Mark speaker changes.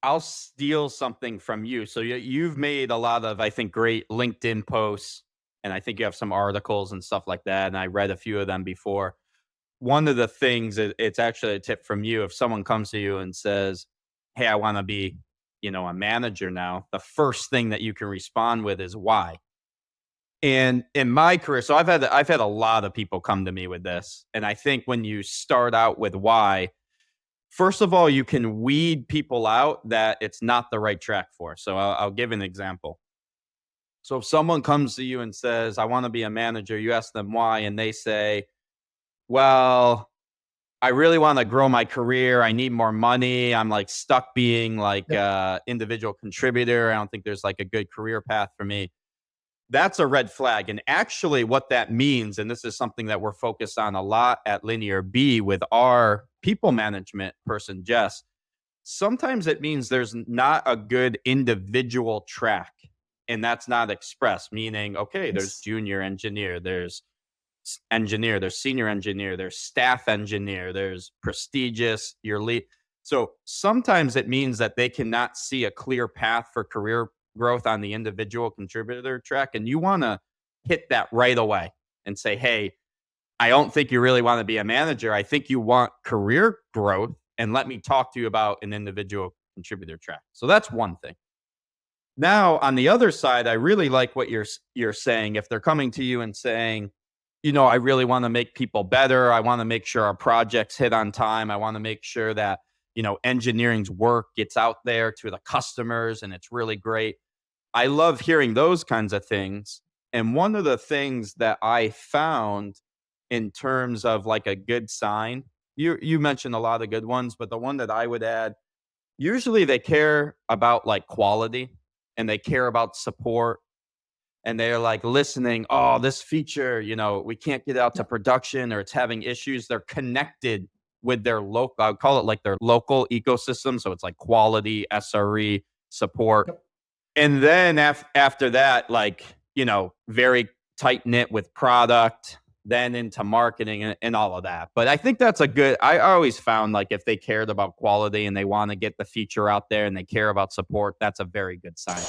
Speaker 1: I'll steal something from you. So you've made a lot of, I think, great LinkedIn posts, and I think you have some articles and stuff like that. And I read a few of them before. One of the things, it's actually a tip from you. If someone comes to you and says, "Hey, I want to be, a manager now," the first thing that you can respond with is why. And in my career, so I've had a lot of people come to me with this, and I think when you start out with why, first of all, you can weed people out that it's not the right track for. So I'll give an example. So if someone comes to you and says, "I want to be a manager," you ask them why, and they say, "Well, I really want to grow my career. I need more money. I'm like stuck being like
Speaker 2: Yep.
Speaker 1: a individual contributor. I don't think there's like a good career path for me." That's a red flag. And actually, what that means, and this is something that we're focused on a lot at Linear B with our people management person, Jess, sometimes it means there's not a good individual track. And that's not expressed, meaning, okay, there's
Speaker 2: Yes.
Speaker 1: junior engineer, there's engineer, there's senior engineer, there's staff engineer, there's prestigious, your lead. So sometimes it means that they cannot see a clear path for career growth on the individual contributor track. And you want to hit that right away and say, "Hey, I don't think you really want to be a manager. I think you want career growth. And let me talk to you about an individual contributor track." So that's one thing. Now, on the other side, I really like what you're saying. If they're coming to you and saying, "I really want to make people better. I want to make sure our projects hit on time. I want to make sure that, engineering's work gets out there to the customers and it's really great." I love hearing those kinds of things. And one of the things that I found in terms of like a good sign, you mentioned a lot of good ones, but the one that I would add, usually they care about like quality and they care about support, and they're like listening. "Oh, this feature, we can't get out to
Speaker 2: Yep.
Speaker 1: production or it's having issues." They're connected with their local, I would call it like their local ecosystem. So it's like quality, SRE, support.
Speaker 2: Yep.
Speaker 1: And then after that, like, very tight knit with product, then into marketing and all of that. But I think that's a good, I always found like if they cared about quality and they want to get the feature out there and they care about support, that's a very good sign.